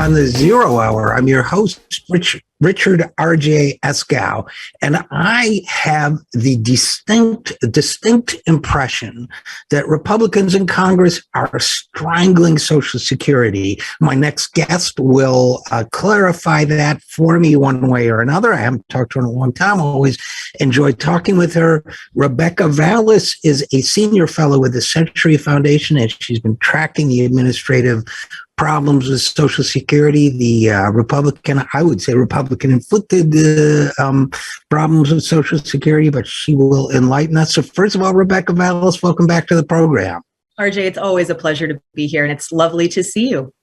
on the Zero Hour. I'm your host, Richard RJ Eskow, and I have the distinct impression that Republicans in Congress are strangling Social Security. My next guest will clarify that for me one way or another. I haven't talked to her in a long time. I always enjoy talking with her. Rebecca Vallas is a senior fellow with the Century Foundation, and she's been tracking the administrative problems with Social Security, the Republican inflicted problems with Social Security, but she will enlighten us. So first of all, Rebecca Vallas, welcome back to the program. RJ, it's always a pleasure to be here, and it's lovely to see you.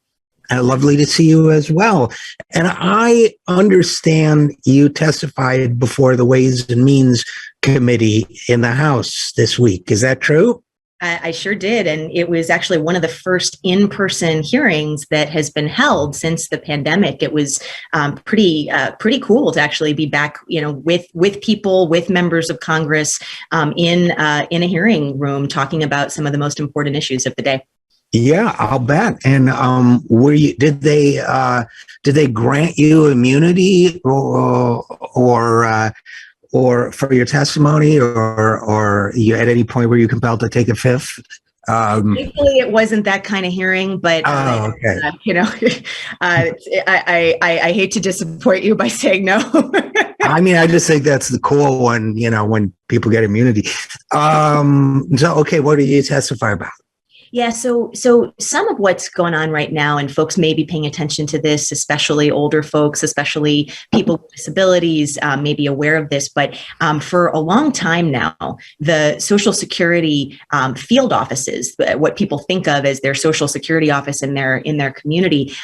Lovely to see you as well. And I understand you testified before the Ways and Means Committee in the House this week. Is that true? I sure did. And it was actually one of the first in-person hearings that has been held since the pandemic. It was pretty cool to actually be back, with people, with members of Congress in a hearing room talking about some of the most important issues of the day. Yeah, I'll bet. And did they grant you immunity or for your testimony, or you at any point were you compelled to take a fifth? Thankfully, it wasn't that kind of hearing, but okay. I hate to disappoint you by saying no. I mean, I just think that's the cool one, when people get immunity. Okay, what do you testify about? Yeah, so some of what's going on right now, and folks may be paying attention to this, especially older folks, especially people with disabilities, may be aware of this, but for a long time now, the Social Security field offices, what people think of as their Social Security office in their community,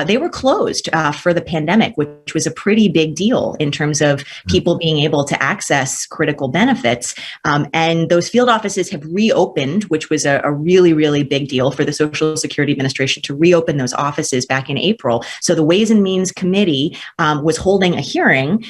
they were closed for the pandemic, which was a pretty big deal in terms of people being able to access critical benefits. And those field offices have reopened, which was a really big deal for the Social Security Administration to reopen those offices back in April. So the Ways and Means Committee was holding a hearing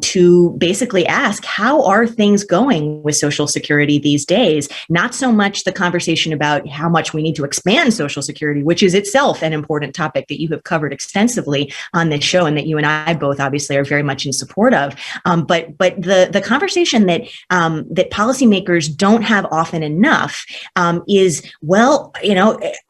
to basically ask, how are things going with Social Security these days? Not so much the conversation about how much we need to expand Social Security, which is itself an important topic that you have covered extensively on this show and that you and I both obviously are very much in support of. But the conversation that policymakers don't have often enough is, well,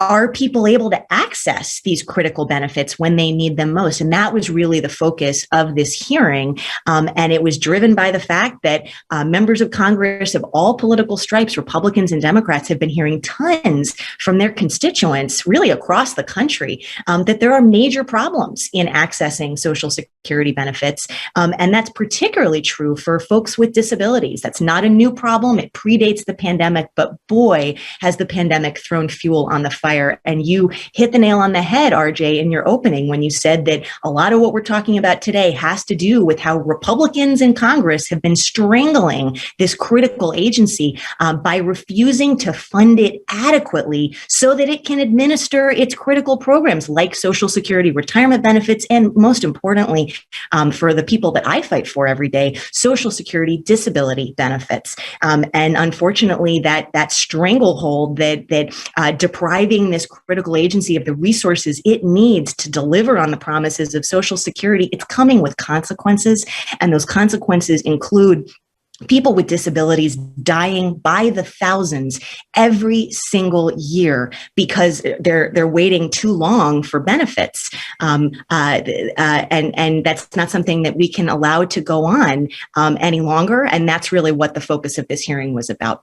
are people able to access these critical benefits when they need them most? And that was really the focus of this hearing. And it was driven by the fact that members of Congress of all political stripes, Republicans and Democrats, have been hearing tons from their constituents really across the country that there are major problems in accessing Social Security benefits. And that's particularly true for folks with disabilities. That's not a new problem. It predates the pandemic, but boy, has the pandemic thrown fuel on the fire. And you hit the nail on the head, RJ, in your opening when you said that a lot of what we're talking about today has to do with how Republicans in Congress have been strangling this critical agency by refusing to fund it adequately so that it can administer its critical programs like Social Security, retirement benefits, and most importantly, for the people that I fight for every day, Social Security disability benefits. And unfortunately, that stranglehold that depriving this critical agency of the resources it needs to deliver on the promises of Social Security, it's coming with consequences. And those consequences include people with disabilities dying by the thousands every single year because they're waiting too long for benefits, and that's not something that we can allow to go on any longer. And that's really what the focus of this hearing was about.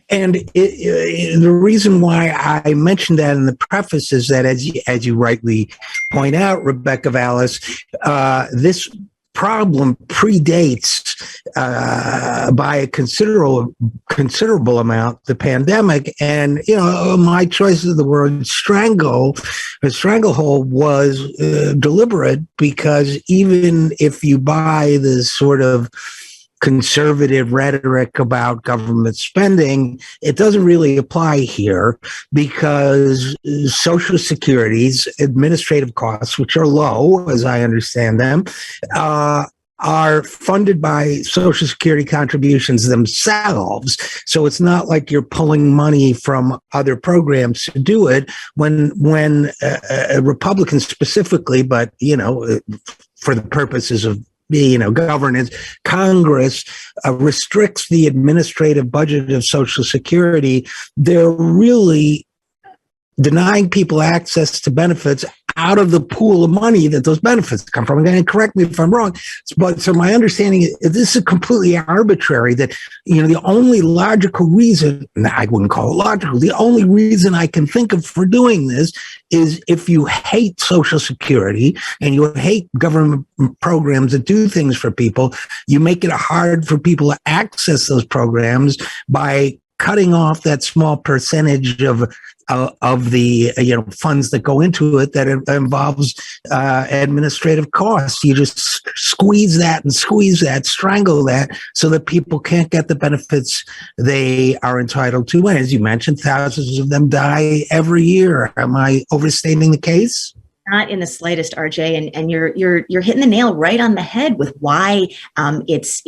And the reason why I mentioned that in the preface is that, as you rightly point out, Rebecca Vallas, this problem predates by a considerable amount the pandemic. And my choice of the word stranglehold was deliberate, because even if you buy this sort of conservative rhetoric about government spending, it doesn't really apply here, because Social Security's administrative costs, which are low, as I understand them, are funded by Social Security contributions themselves. So it's not like you're pulling money from other programs to do it. When Republicans specifically, but for the purposes of governance, Congress restricts the administrative budget of Social Security, they're really denying people access to benefits out of the pool of money that those benefits come from. And correct me if I'm wrong, but so my understanding is this is completely arbitrary, that, the only logical reason, I wouldn't call it logical, the only reason I can think of for doing this is if you hate Social Security and you hate government programs that do things for people, you make it hard for people to access those programs by cutting off that small percentage of the funds that go into it that involves administrative costs. You just squeeze that, strangle that, so that people can't get the benefits they are entitled to. And as you mentioned, thousands of them die every year. Am I overstating the case? Not in the slightest, RJ, and you're hitting the nail right on the head with why this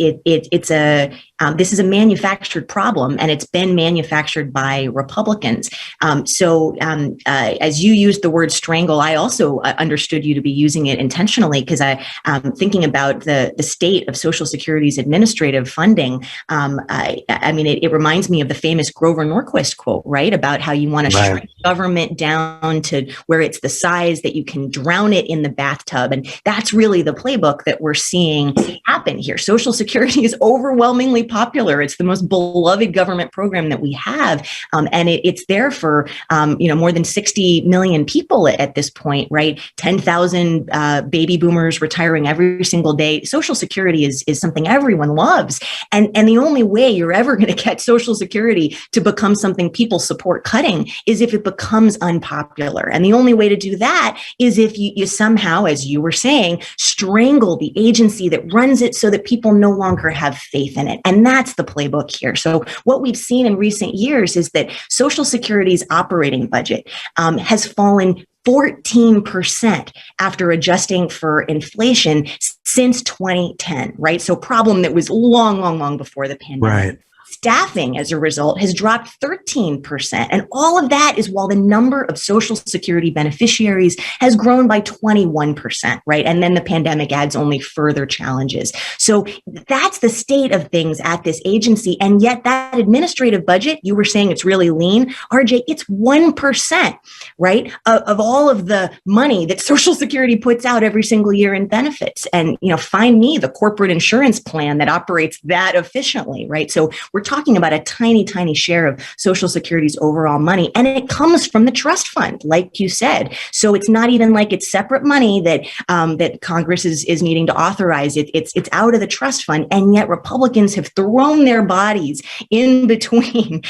is a manufactured problem, and it's been manufactured by Republicans. As you used the word strangle, I also understood you to be using it intentionally, because I'm thinking about the state of Social Security's administrative funding. It reminds me of the famous Grover Norquist quote, right, about how you want to shrink government down to where it's the size that you can drown it in the bathtub. And that's really the playbook that we're seeing happen here. Social Security is overwhelmingly popular. It's the most beloved government program that we have. And it's there for, more than 60 million people at this point, right? 10,000 baby boomers retiring every single day. Social Security is something everyone loves. And the only way you're ever going to get Social Security to become something people support cutting is if it becomes unpopular. And the only way to do that is if you somehow, as you were saying, strangle the agency that runs it so that people no longer have faith in it. And that's the playbook here. So what we've seen in recent years is that Social Security's operating budget has fallen 14% after adjusting for inflation since 2010, right? So problem that was long before the pandemic. Right. Staffing, as a result, has dropped 13%. And all of that is while the number of Social Security beneficiaries has grown by 21%, right? And then the pandemic adds only further challenges. So that's the state of things at this agency. And yet that administrative budget, you were saying it's really lean. RJ, it's 1%, right, of all of the money that Social Security puts out every single year in benefits. And, find me the corporate insurance plan that operates that efficiently, right? So we're talking about a tiny share of Social Security's overall money, and it comes from the trust fund, like you said. So it's not even like it's separate money that Congress is needing to authorize. It's out of the trust fund, and yet Republicans have thrown their bodies in between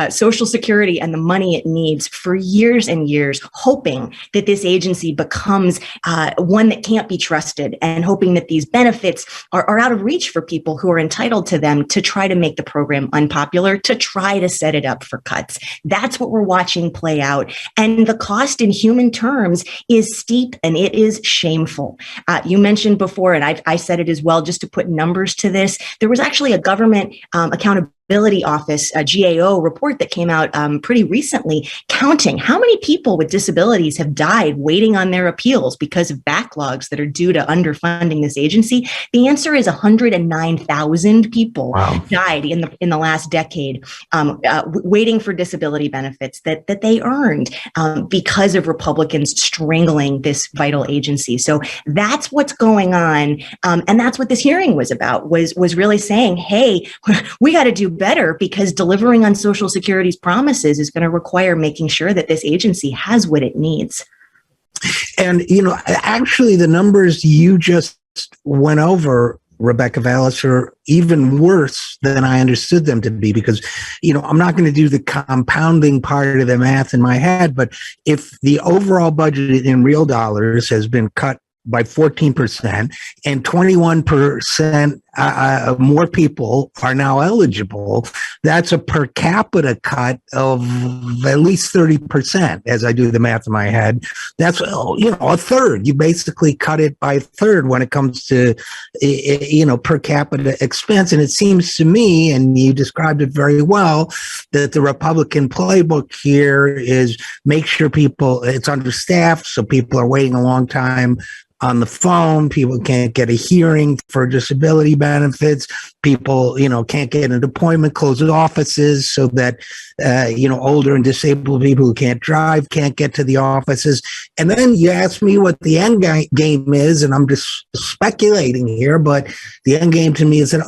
Social Security and the money it needs for years and years, hoping that this agency becomes one that can't be trusted, and hoping that these benefits are out of reach for people who are entitled to them, to try to make the program unpopular, to try to set it up for cuts. That's what we're watching play out. And the cost in human terms is steep, and it is shameful. You mentioned before, and I said it as well, just to put numbers to this, there was actually a government accountability Office, a GAO report that came out pretty recently, counting how many people with disabilities have died waiting on their appeals because of backlogs that are due to underfunding this agency. The answer is 109,000 people died in the last decade waiting for disability benefits that they earned because of Republicans strangling this vital agency. So that's what's going on, and that's what this hearing was about. Was really saying, hey, we got to do better, because delivering on Social Security's promises is going to require making sure that this agency has what it needs. And, actually the numbers you just went over, Rebecca Vallas, are even worse than I understood them to be, because, I'm not going to do the compounding part of the math in my head, but if the overall budget in real dollars has been cut by 14% and 21% more people are now eligible. That's a per capita cut of at least 30%, as I do the math in my head. That's, a third. You basically cut it by a third when it comes to, per capita expense. And it seems to me, and you described it very well, that the Republican playbook here is make sure it's understaffed, so people are waiting a long time on the phone. People can't get a hearing for disability benefits. People, can't get an appointment, close offices so that, older and disabled people who can't drive can't get to the offices. And then you ask me what the end game is, and I'm just speculating here, but the end game to me is that,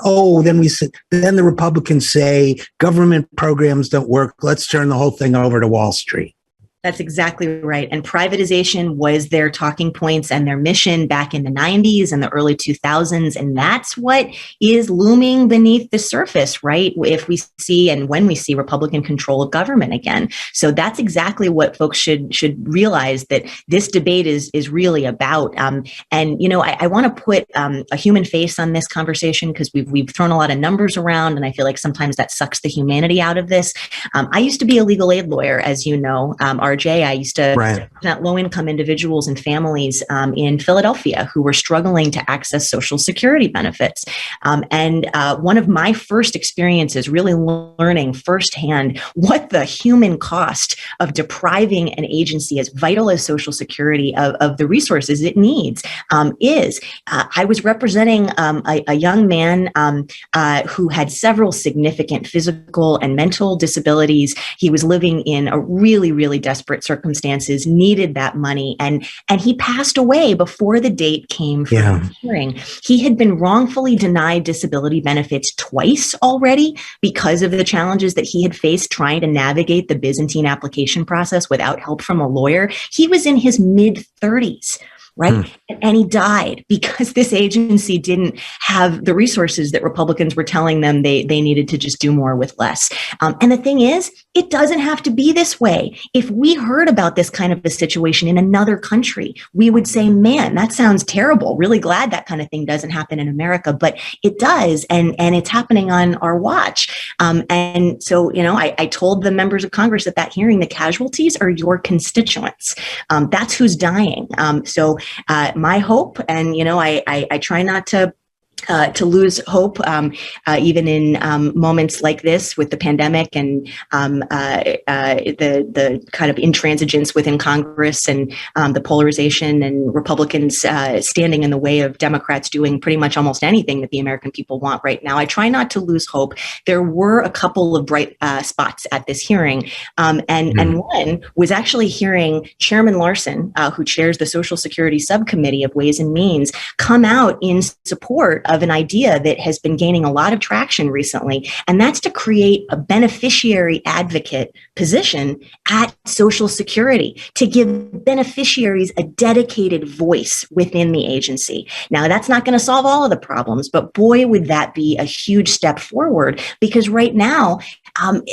then the Republicans say government programs don't work. Let's turn the whole thing over to Wall Street. That's exactly right. And privatization was their talking points and their mission back in the 90s and the early 2000s. And that's what is looming beneath the surface, right? If we see and when we see Republican control of government again. So that's exactly what folks should realize, that this debate is really about. I want to put a human face on this conversation, because we've thrown a lot of numbers around, and I feel like sometimes that sucks the humanity out of this. I used to be a legal aid lawyer, as you know, RJ. I used to represent low-income individuals and families in Philadelphia who were struggling to access Social Security benefits. And one of my first experiences really learning firsthand what the human cost of depriving an agency as vital as Social Security of the resources it needs is. I was representing a young man who had several significant physical and mental disabilities. He was living in a really, really desperate circumstances, needed that money, and he passed away before the date came for the hearing. He had been wrongfully denied disability benefits twice already because of the challenges that he had faced trying to navigate the Byzantine application process without help from a lawyer. He was in his mid-30s. Right. And he died because this agency didn't have the resources that Republicans were telling them they needed to just do more with less. And the thing is, it doesn't have to be this way. If we heard about this kind of a situation in another country, we would say, man, that sounds terrible. Really glad that kind of thing doesn't happen in America, but it does. And it's happening on our watch. And so, I told the members of Congress at that hearing, the casualties are your constituents. That's who's dying. So my hope, and I try not to lose hope, even in moments like this with the pandemic and the kind of intransigence within Congress and the polarization and Republicans standing in the way of Democrats doing pretty much almost anything that the American people want right now. I try not to lose hope. There were a couple of bright spots at this hearing, and one was actually hearing Chairman Larson, who chairs the Social Security Subcommittee of Ways and Means, come out in support of an idea that has been gaining a lot of traction recently, and that's to create a beneficiary advocate position at Social Security to give beneficiaries a dedicated voice within the agency. Now, that's not going to solve all of the problems, but boy, would that be a huge step forward, because right now,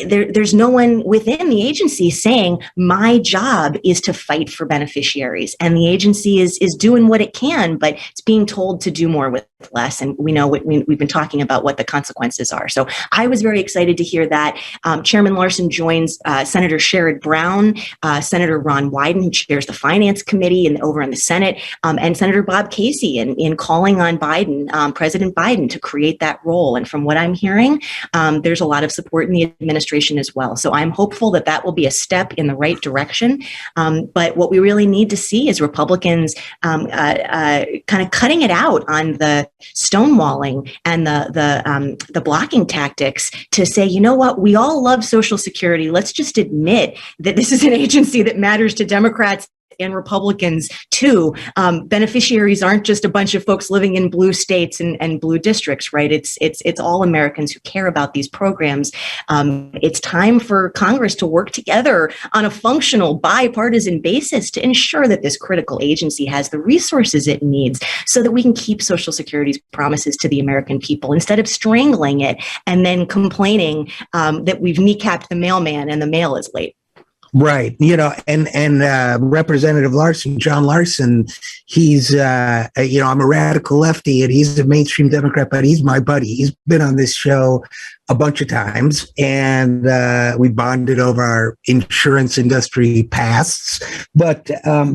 there's no one within the agency saying, my job is to fight for beneficiaries. And the agency is doing what it can, but it's being told to do more with less. And we know we've been talking about what the consequences are. So I was very excited to hear that. Chairman Larson joins Senator Sherrod Brown, Senator Ron Wyden, who chairs the Finance Committee over in the Senate, and Senator Bob Casey in calling on Biden, President Biden, to create that role. And from what I'm hearing, there's a lot of support in the administration as well. So I'm hopeful that that will be a step in the right direction. But what we really need to see is Republicans kind of cutting it out on the stonewalling and the blocking tactics to say, you know what, we all love Social Security. Let's just admit that this is an agency that matters to Democrats and Republicans too. Beneficiaries aren't just a bunch of folks living in blue states and blue districts, right? It's all Americans who care about these programs. It's time for Congress to work together on a functional bipartisan basis to ensure that this critical agency has the resources it needs so that we can keep Social Security's promises to the American people instead of strangling it and then complaining that we've kneecapped the mailman and the mail is late. Right. And Representative Larson, John Larson, he's, I'm a radical lefty and he's a mainstream Democrat, but he's my buddy. He's been on this show a bunch of times and we bonded over our insurance industry pasts. But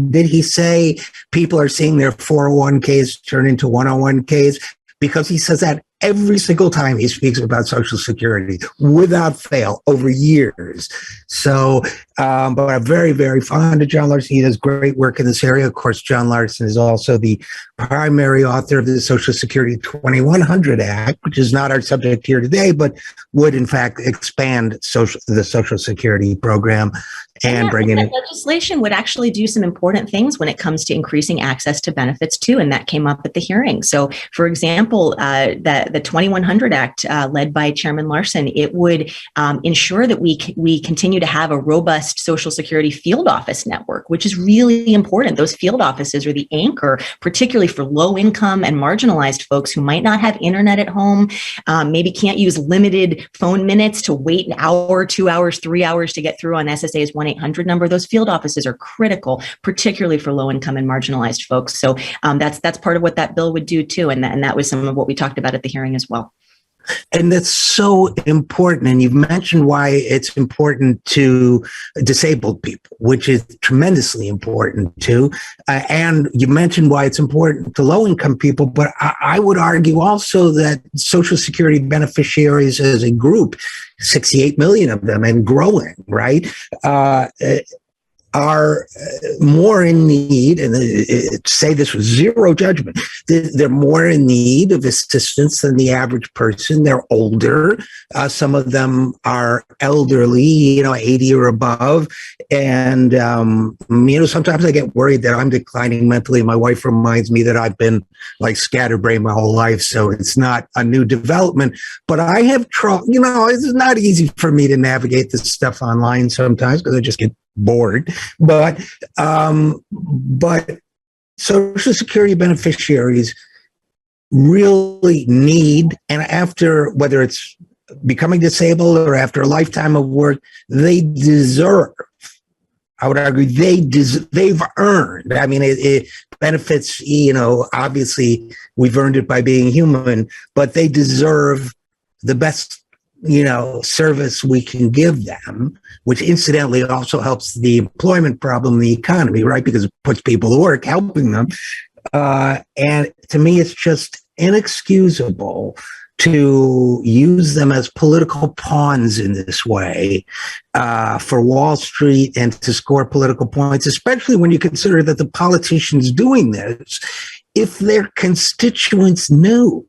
did he say people are seeing their 401ks turn into 101ks? Because he says that every single time he speaks about Social Security without fail over years. So, but I'm very, very fond of John Larson. He does great work in this area. Of course, John Larson is also the primary author of the Social Security 2100 Act, which is not our subject here today, but would in fact expand the Social Security program and bring in legislation would actually do some important things when it comes to increasing access to benefits too, and that came up at the hearing. So, for example, the 2100 Act, led by Chairman Larson, it would ensure that we continue to have a robust Social Security field office network, which is really important. Those field offices are the anchor, particularly for low income and marginalized folks who might not have internet at home, maybe can't use limited phone minutes to wait an hour, 2 hours, 3 hours to get through on SSA's 1-800 number. Those field offices are critical, particularly for low income and marginalized folks. So that's part of what that bill would do too. And that was some of what we talked about at the hearing as well. And that's so important. And you've mentioned why it's important to disabled people, which is tremendously important too. And you mentioned why it's important to low-income people. But I would argue also that Social Security beneficiaries as a group, 68 million of them and growing, right? Are more in need, and say this with zero judgment, they're more in need of assistance than the average person. They're older. Some of them are elderly, 80 or above. And, sometimes I get worried that I'm declining mentally. My wife reminds me that I've been like scatterbrained my whole life. So it's not a new development, but I have trouble, it's not easy for me to navigate this stuff online sometimes because I just get bored, but Social Security beneficiaries really need, and after whether it's becoming disabled or after a lifetime of work, they deserve. I would argue they've earned. I mean, it benefits. Obviously, we've earned it by being human, but they deserve the best service we can give them, which incidentally also helps the employment problem in the economy, right? Because it puts people to work, helping them. And to me, it's just inexcusable to use them as political pawns in this way for Wall Street and to score political points, especially when you consider that the politicians doing this, if their constituents knew,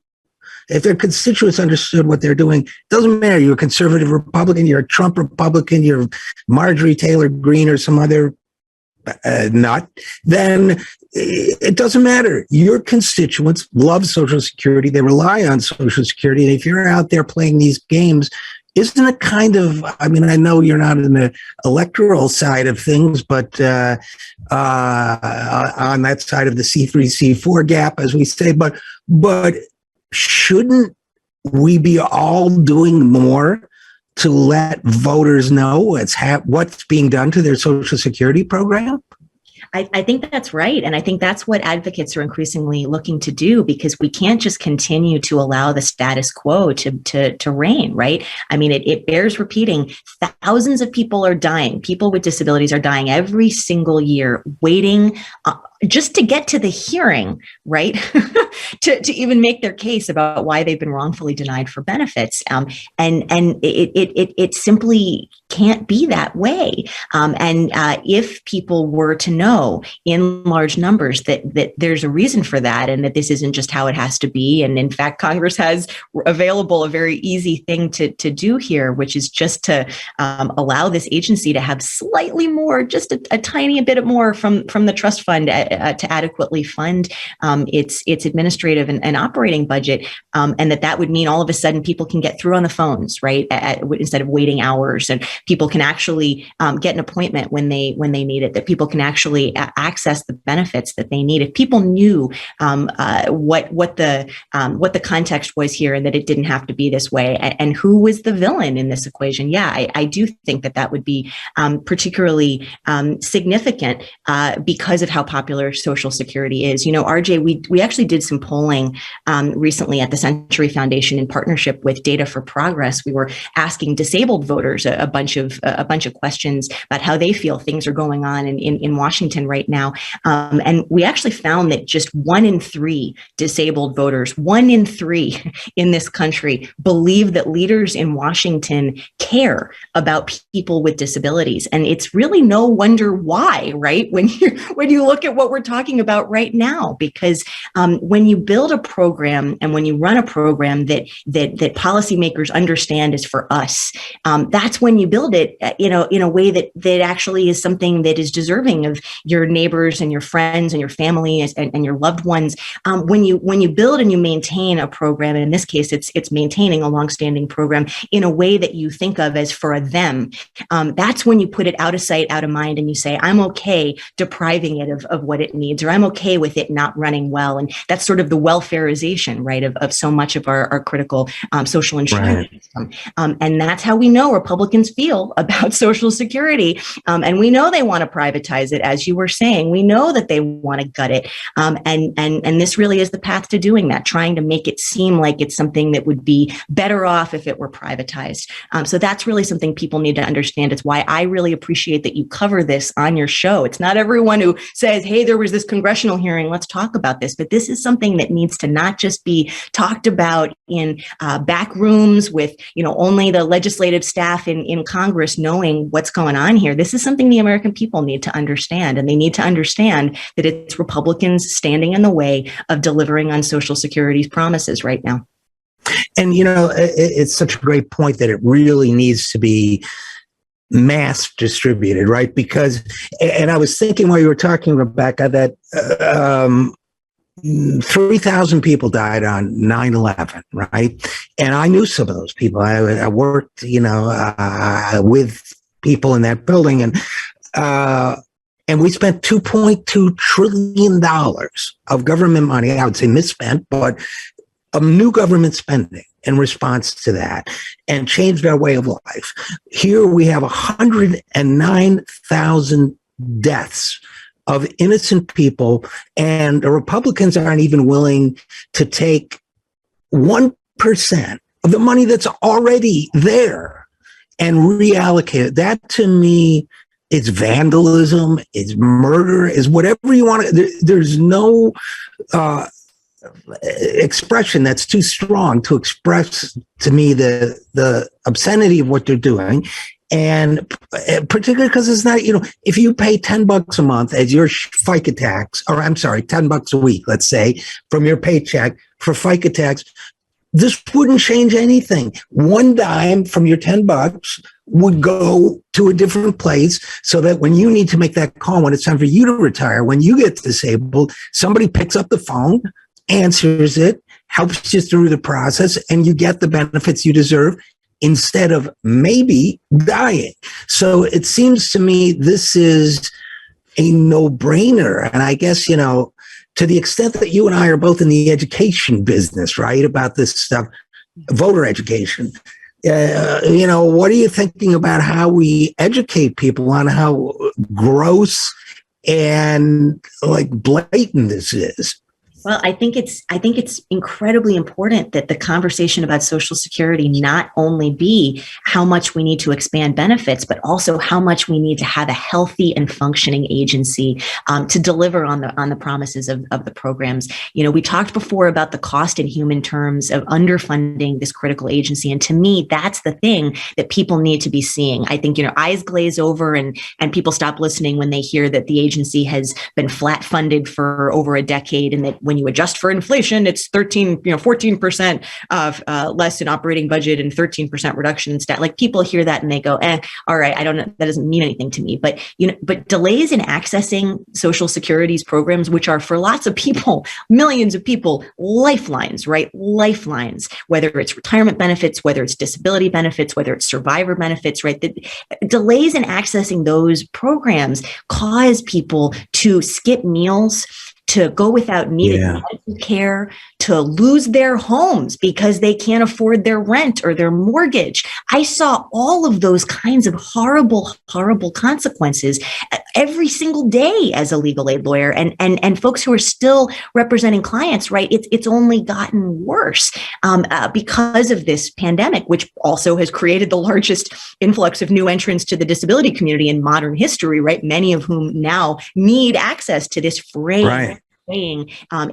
if their constituents understood what they're doing, doesn't matter. You're a conservative Republican, you're a Trump Republican, you're Marjorie Taylor Greene or some other nut, then it doesn't matter. Your constituents love Social Security. They rely on Social Security. And if you're out there playing these games, isn't it kind of, I know you're not in the electoral side of things, but on that side of the C3, C4 gap, as we say, but shouldn't we be all doing more to let voters know what's being done to their Social Security program? I think that's right. And I think that's what advocates are increasingly looking to do, because we can't just continue to allow the status quo to reign, right? It bears repeating. Thousands of people are dying. People with disabilities are dying every single year, waiting just to get to the hearing, right? to even make their case about why they've been wrongfully denied for benefits. And it simply can't be that way. If people were to know in large numbers that there's a reason for that, and that this isn't just how it has to be. And in fact, Congress has available a very easy thing to do here, which is just to allow this agency to have slightly more, just a tiny bit more from the trust fund to adequately fund its administrative and operating budget, and that would mean all of a sudden people can get through on the phones, right, instead of waiting hours, and people can actually get an appointment when they need it, that people can actually access the benefits that they need. If people knew what the context was here, and that it didn't have to be this way, and who was the villain in this equation, yeah, I do think that would be particularly significant because of how popular Social Security is. You know, RJ, we actually did some polling recently at the Century Foundation in partnership with Data for Progress. We were asking disabled voters a bunch of questions about how they feel things are going on in Washington right now, and we actually found that just 1 in 3 disabled voters, 1 in 3 in this country, believe that leaders in Washington care about people with disabilities. And it's really no wonder why, right? When you look at what we're talking about right now, because when you build a program and when you run a program that policymakers understand is for us, that's when you build it, in a way that actually is something that is deserving of your neighbors and your friends and your family and your loved ones. When you build and you maintain a program, and in this case, it's maintaining a longstanding program in a way that you think of as for a them. That's when you put it out of sight, out of mind, and you say, I'm okay depriving it of what it needs, or I'm okay with it not running well. And that's sort of the welfareization, right, of so much of our critical social insurance system. And that's how we know Republicans feel about Social Security. And we know they want to privatize it, as you were saying. We know that they want to gut it. And this really is the path to doing that, trying to make it seem like it's something that would be better off if it were privatized. So that's really something people need to understand. It's why I really appreciate that you cover this on your show. It's not everyone who says, hey, there was this congressional hearing, let's talk about this. But this is something that needs to not just be talked about in back rooms with, only the legislative staff in Congress knowing what's going on here. This is something the American people need to understand. And they need to understand that it's Republicans standing in the way of delivering on Social Security's promises right now. And, it's such a great point that it really needs to be mass distributed, right? Because, and I was thinking while you were talking, Rebecca, that 3,000 people died on 9/11, right? And I knew some of those people. I worked, with people in that building, and we spent $2.2 trillion of government money. I would say misspent, but of new government spending in response to that, and changed our way of life. Here we have 109,000 deaths of innocent people, and the Republicans aren't even willing to take 1% of the money that's already there and reallocate it. That, to me, is vandalism, is murder, is whatever you want to. There's no expression that's too strong to express to me the obscenity of what they're doing. And particularly because it's not, if you pay $10 a month as your FICA tax, or I'm sorry, $10 a week, let's say, from your paycheck for FICA tax, this wouldn't change anything. One dime from your $10 would go to a different place, so that when you need to make that call, when it's time for you to retire, when you get disabled, somebody picks up the phone, answers it, helps you through the process, and you get the benefits you deserve instead of maybe dying. So it seems to me this is a no-brainer. And I guess, to the extent that you and I are both in the education business, right, about this stuff, voter education, what are you thinking about how we educate people on how gross and blatant this is? Well, I think it's incredibly important that the conversation about Social Security not only be how much we need to expand benefits, but also how much we need to have a healthy and functioning agency to deliver on the promises of the programs. We talked before about the cost in human terms of underfunding this critical agency, and to me, that's the thing that people need to be seeing. I think eyes glaze over and people stop listening when they hear that the agency has been flat funded for over a decade, and that when when you adjust for inflation, it's 14% of less in operating budget and 13% reduction in stat. Like people hear that and they go, all right, I don't know, that doesn't mean anything to me. But but delays in accessing Social Security's programs, which are for lots of people, millions of people, lifelines, right? Lifelines, whether it's retirement benefits, whether it's disability benefits, whether it's survivor benefits, right? The delays in accessing those programs cause people to skip meals, to go without needed medical care, to lose their homes because they can't afford their rent or their mortgage. I saw all of those kinds of horrible, horrible consequences every single day as a legal aid lawyer, and folks who are still representing clients, right? It's only gotten worse because of this pandemic, which also has created the largest influx of new entrants to the disability community in modern history, right? Many of whom now need access to this fraying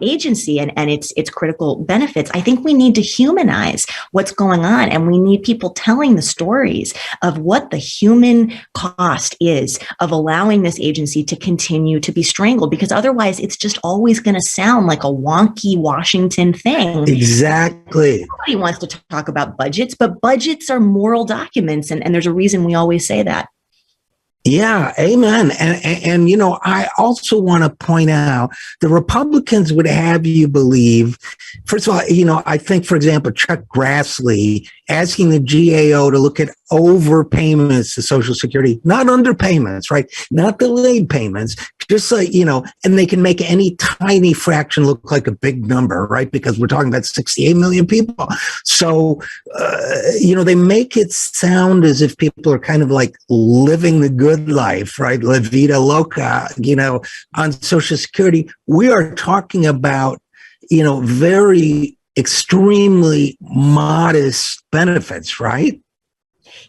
agency and its critical benefits. I think we need to humanize what's going on, and we need people telling the stories of what the human cost is of allowing this agency to continue to be strangled, because otherwise it's just always going to sound like a wonky Washington thing. Exactly. Nobody wants to talk about budgets, but budgets are moral documents, and there's a reason we always say that. Yeah, amen. And I also want to point out the Republicans would have you believe, first of all, I think, for example, Chuck Grassley asking the GAO to look at overpayments to Social Security, not underpayments, right? Not delayed payments, just like, and they can make any tiny fraction look like a big number, right? Because we're talking about 68 million people. So, they make it sound as if people are kind of like living the good life, right? La vida loca, on Social Security. We are talking about, very extremely modest benefits, right?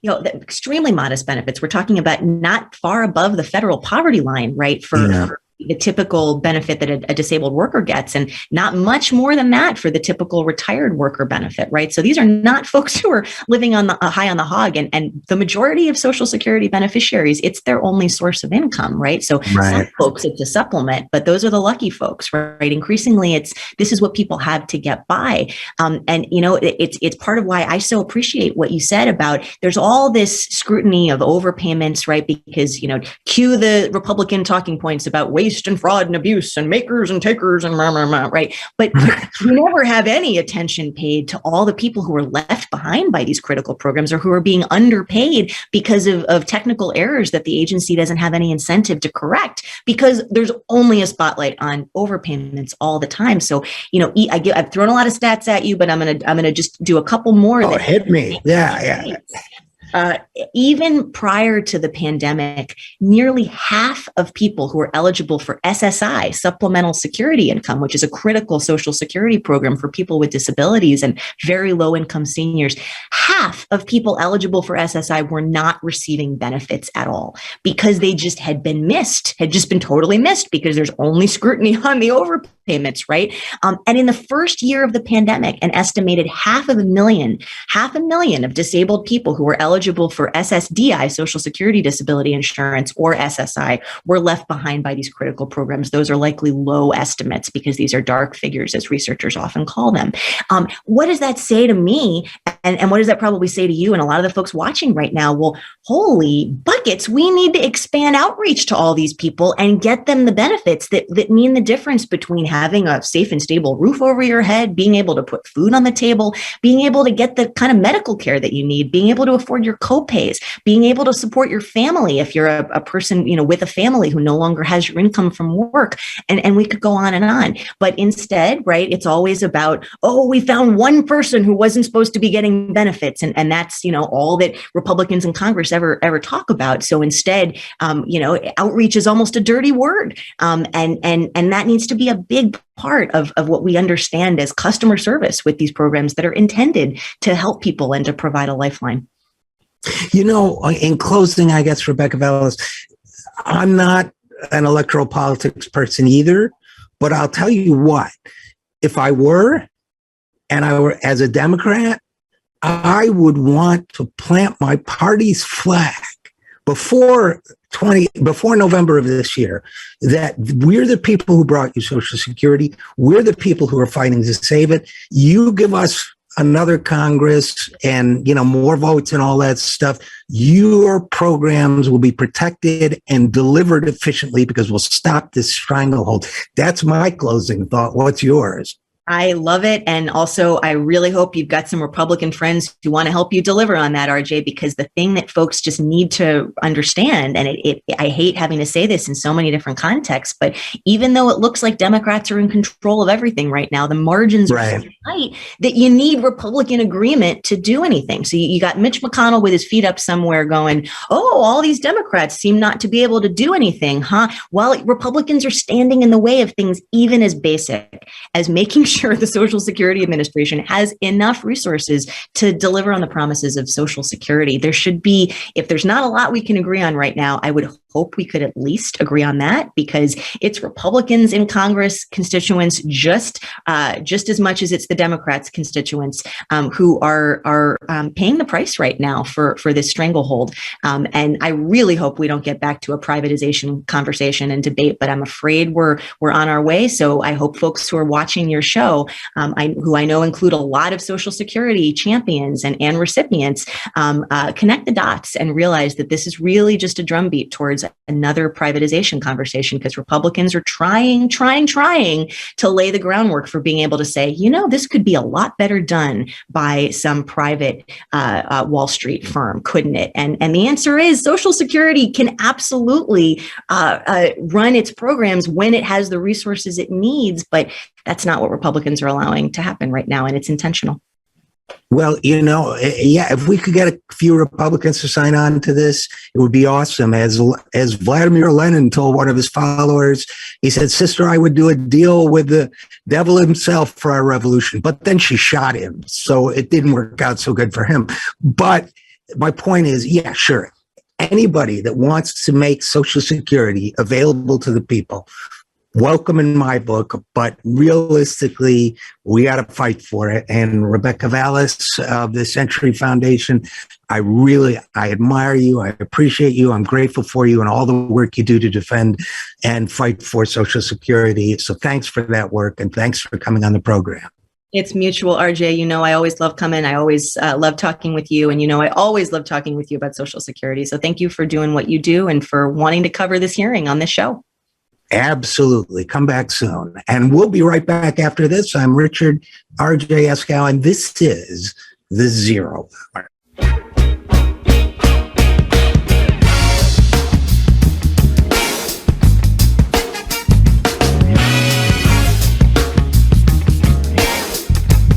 The extremely modest benefits. We're talking about not far above the federal poverty line, right? For the typical benefit that a disabled worker gets, and not much more than that for the typical retired worker benefit, right? So these are not folks who are living on the high on the hog, and the majority of Social Security beneficiaries, it's their only source of income, right? So some folks, it's a supplement, but those are the lucky folks, right? Increasingly, this is what people have to get by, and it's part of why I so appreciate what you said about there's all this scrutiny of overpayments, right? Because cue the Republican talking points about waste and fraud and abuse and makers and takers and right? But you never have any attention paid to all the people who are left behind by these critical programs or who are being underpaid because of technical errors that the agency doesn't have any incentive to correct, because there's only a spotlight on overpayments all the time. So, I've thrown a lot of stats at you, but I'm gonna just do a couple more. Oh, hit me. Yeah. Even prior to the pandemic, nearly half of people who are eligible for SSI, Supplemental Security Income, which is a critical Social Security program for people with disabilities and very low income seniors, half of people eligible for SSI were not receiving benefits at all because they just had been totally missed because there's only scrutiny on the overpayments, right? And in the first year of the pandemic, an estimated 500,000 of disabled people who were eligible for SSDI, Social Security Disability Insurance, or SSI, were left behind by these critical programs. Those are likely low estimates because these are dark figures, as researchers often call them. What does that say to me? And what does that probably say to you and a lot of the folks watching right now? Well, holy buckets, we need to expand outreach to all these people and get them the benefits that mean the difference between having a safe and stable roof over your head, being able to put food on the table, being able to get the kind of medical care that you need, being able to afford your co-pays, being able to support your family if you're a person, with a family who no longer has your income from work. And we could go on and on. But instead, right, it's always about, we found one person who wasn't supposed to be getting benefits. And that's, all that Republicans in Congress ever talk about. So instead, outreach is almost a dirty word. And that needs to be a big part of what we understand as customer service with these programs that are intended to help people and to provide a lifeline. In closing, I guess, Rebecca Vallas, I'm not an electoral politics person either, but I'll tell you what, if I were, and I were as a Democrat, I would want to plant my party's flag before before November of this year, that we're the people who brought you Social Security. We're the people who are fighting to save it. You give us another Congress and, more votes and all that stuff, your programs will be protected and delivered efficiently because we'll stop this stranglehold. That's my closing thought. What's yours? I love it. And also, I really hope you've got some Republican friends who want to help you deliver on that, RJ, because the thing that folks just need to understand, and I hate having to say this in so many different contexts, but even though it looks like Democrats are in control of everything right now, the margins are so tight that you need Republican agreement to do anything. So you got Mitch McConnell with his feet up somewhere going, oh, all these Democrats seem not to be able to do anything, huh? While Republicans are standing in the way of things even as basic as making sure the Social Security Administration has enough resources to deliver on the promises of Social Security. There should be, if there's not a lot we can agree on right now, I would hope we could at least agree on that, because it's Republicans in Congress constituents just as much as it's the Democrats constituents who are paying the price right now for this stranglehold. And I really hope we don't get back to a privatization conversation and debate, but I'm afraid we're on our way. So I hope folks who are watching your show, who I know include a lot of Social Security champions and recipients, connect the dots and realize that this is really just a drumbeat towards another privatization conversation, because Republicans are trying to lay the groundwork for being able to say, this could be a lot better done by some private Wall Street firm, couldn't it? And the answer is Social Security can absolutely run its programs when it has the resources it needs, but that's not what Republicans are allowing to happen right now, and it's intentional. Well, if we could get a few Republicans to sign on to this, it would be awesome. As Vladimir Lenin told one of his followers, he said, "Sister, I would do a deal with the devil himself for our revolution." But then she shot him, so it didn't work out so good for him. But my point is, yeah, sure. Anybody that wants to make Social Security available to the people, welcome in my book, but realistically, we got to fight for it. And Rebecca Vallas of the Century Foundation, I admire you. I appreciate you. I'm grateful for you and all the work you do to defend and fight for Social Security. So thanks for that work, and thanks for coming on the program. It's mutual, RJ. I always love coming. I always love talking with you. And, I always love talking with you about Social Security. So thank you for doing what you do and for wanting to cover this hearing on this show. Absolutely. Come back soon. And we'll be right back after this. I'm Richard RJ Eskow, and this is The Zero Hour.